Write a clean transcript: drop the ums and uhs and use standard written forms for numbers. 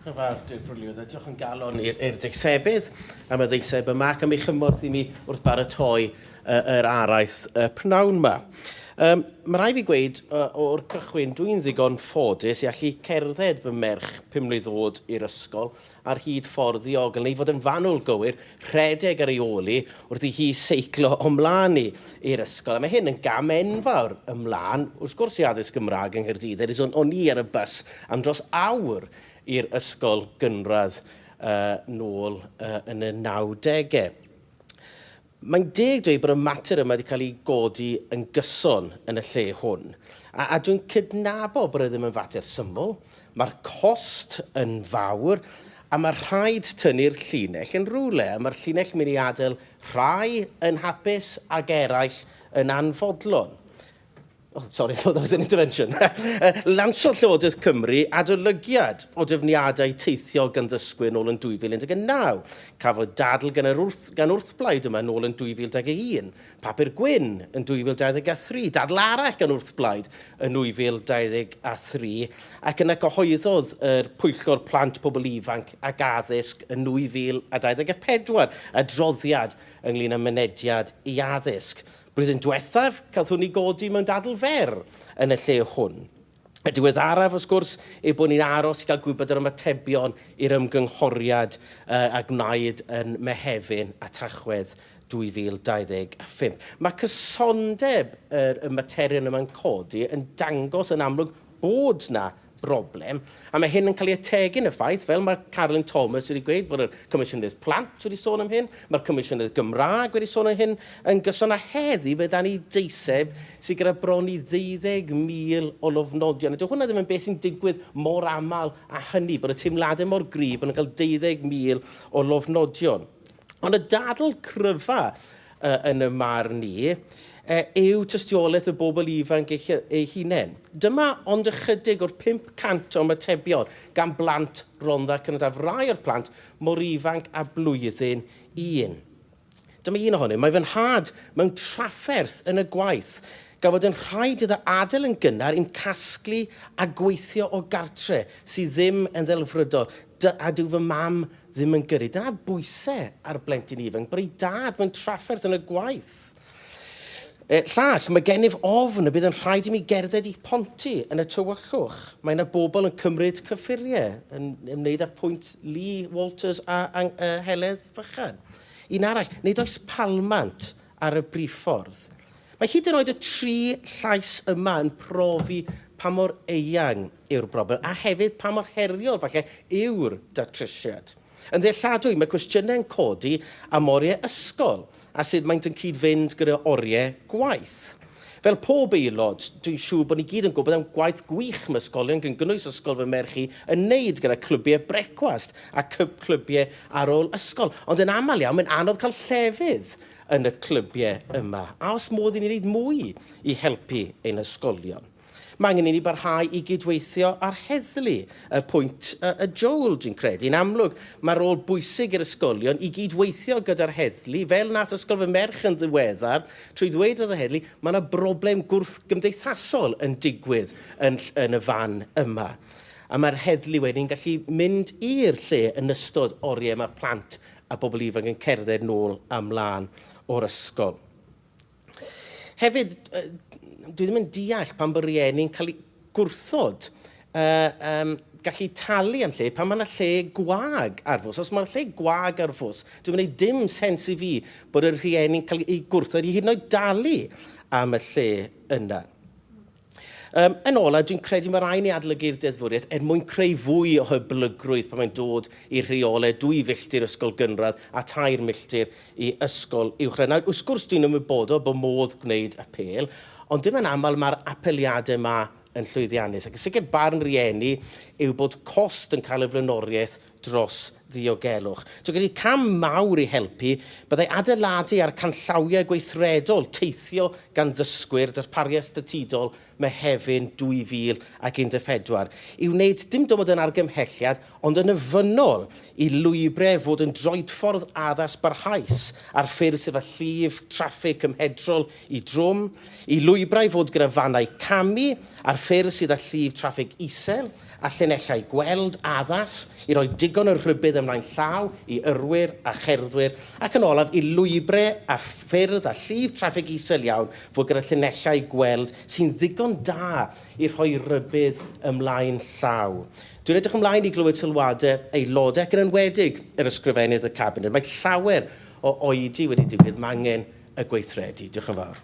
Chyfardir briliwyd, a diolch yn galon i'r deisebydd am y ddeiseb yma ac am ei chymorth i mi wrth baratoi yr araith pnawn yma. Mae rai fi gweud o'r cychwyn dwi'n ddigon ffodus i allu cerdded fy merch 5 mlwydd oed i'r ysgol ar hyd ffordd ddiogel neu fod yn fanwl gywir rhedeg ar ei ôl i wrth i hi seiclo ymlaen i'r ysgol. A mae hyn yn gam enfawr ymlaen wrth gwrs i addysg Gymraeg yng Nghaerdydd. O'n i ar y bus am dros awr i'r ysgol gynradd nôl yn y 90au. Mae'n deg dweud bod y mater yma wedi cael ei godi yn gyson yn y lle hwn. A dwi'n cydnabod bod e ddim yn fater syml. Mae'r cost yn fawr a mae rhaid tynnu'r llinell yn rhywle. Mae'r llinell mynd i adael rhai yn hapus ac eraill yn anfodlon. Oh, sorry, I thought that was an intervention. Lansiodd Llywodraeth Cymru adolygiad o defnyddiadau teithio gan ddysgwyr nôl yn 2019. Cafodd dadl gan wrthblaid yma nôl yn 2021. Papur gwyn yn 2023. Dadl arall gan wrthblaid yn 2023. Ac yna gyhoeddodd yr Pwyllgor Plant Pobl Ifanc ac Addysg yn 2024. Adroddiad ynglŷn â mynediad i addysg. Blwyddyn diwethaf, cael hwn i godi mewn dadl fer yn y lle hwn. Y diweddaraf, wrth gwrs, yw bod ni'n aros i gael gwybod yr ymatebion i'r ymgynghoriad a gwnaed yn Mehefin a Tachwedd 2025. Mae cysondeb y materion yma'n codi yn dangos yn amlwg bod yna broblem, a mae hyn yn cael ei ategu'n y ffaith, fel mae Carolyn Thomas wedi gweud bod y Comisiynydd Plant wedi sôn am hyn, mae'r Comisiynydd Gymraeg wedi sôn am hyn yn gyson a heddi bydd ni deiseb sydd gyda bron i 12,000 o lofnodion. Dyw hwnna ddim yn beth sy'n digwydd mor aml a hynny, bod y teimladau mor gryf bod nhw'n cael 12,000 o lofnodion. Ond y dadl cryfa yn y marn ni, yw tystiolaeth y bobl ifanc eu hunain. Dyma ond ychydig o'r 500 o ymatebion gan blant rondda cynydaf rai o'r plant mor ifanc a blwyddyn 1. Dyma un ohonyn. Mae fy nhad mewn trafferth yn y gwaith gafodd yn rhaid iddo adael yn gynnar i'n casglu a gweithio o gartre sydd ddim yn ddelfrydol. A dyw fy mam ddim yn gyrru. Dyna bwysau ar blentyn ifanc, bod ei dad mewn trafferth yn y gwaith. Llall, mae gennyf ofn y bydd yn rhaid i mi gerdded i ponti yn y tywyllwch. Mae yna bobl yn cymryd cyffuriau yn ymwneud â pwynt Lee Walters a Heledd Fychan. Un arall, nid oes palmant ar y briffordd. Mae hyd yn oed y 3 llais yma yn profi pa mor eang yw'r broblem, a hefyd pa mor heriol falle yw'r datrisiad. Yn ddilladwy, mae cwestiynau'n codi am oriau ysgol, a sut maent yn cyd-fynd gyda oriau gwaith. Fel pob aelod, dwi'n siŵr bod ni gyd yn gwybod am gwaith gwych mae ysgolion gan gynnwys ysgol fy merch i yn wneud gyda clwbiau brecwast a clwbiau ar ôl ysgol. Ond yn aml iawn, mae'n anodd cael llefydd yn y clwbiau yma. A os modd i ni wneud mwy i helpu ein ysgolion. Mae angen i ni barhau i gydweithio ar heddlu y pwynt y Joel, dwi'n credu. Yn amlwg, mae'r rôl bwysig i'r ysgolion i gydweithio gyda'r heddlu, fel nath ysgol fy merch yn ddiweddar, trwy ddweud o'r heddlu, mae yna broblem gwrth gymdeithasol yn digwydd yn y fan yma. A mae'r heddlu wedi'n gallu mynd i'r lle yn ystod oriau mae plant a bobl ifanc yn cerdded nôl ymlaen o'r ysgol. Hefyd, dwi ddim yn deall pan bod rieni'n cael ei gwrthod gallu talu am lle pan mae yna lle gwag ar fws. Os mae'r lle gwag ar fws, dwi'n gwneud dim sens i fi bod y rieni'n cael ei gwrthod i hyd yn oed dalu am y lle yna. Yn ola, dwi'n credu mae rai ni adolygu'r deddfwriaeth mwyn creu fwy o hyblygrwydd pan mae'n dod i rheolau 2 filltir ysgol gynradd a 3 milltir i ysgol uwchradd. Wrth gwrs dwi'n ymwybodol bod modd gwneud apel, ond dim yn aml mae'r apeliadau yma yn llwyddiannus. Ac yn sicr barn rieni yw bod cost yn cael y flaenoriaeth dros ddiogelwch. Dwi'n credu cam mawr i helpu byddai adeiladu ar canllawiau gweithredol teithio gan ddysgwyr darpariaeth statudol Mehefin 2014 i wneud dim dod yn argymhelliad, ond yn yfynol i lwybrau fod yn droedffordd addas barhaus ar ffyrdd sydd â llif traffig ymhedrol i drwm, i lwybrau fod gyda fannau camu ar ffyrdd sydd â llif traffig isel, a llinellau gweld addas i roi digon o rybydd ymlaen llaw i yrwyr a cherddwyr, ac yn olaf i lwybrau a ffyrdd a llif traffig isel iawn fod gyda llinellau gweld sy'n ddigon da i rhoi rybydd ymlaen llaw. Dwi'n edrych ymlaen i glywed sylwadau aelodau ac yn enwedig yr ysgrifennydd y cabinet. Mae llawer o oedi wedi digwydd, mae angen y gweithredu. Diolch yn fawr.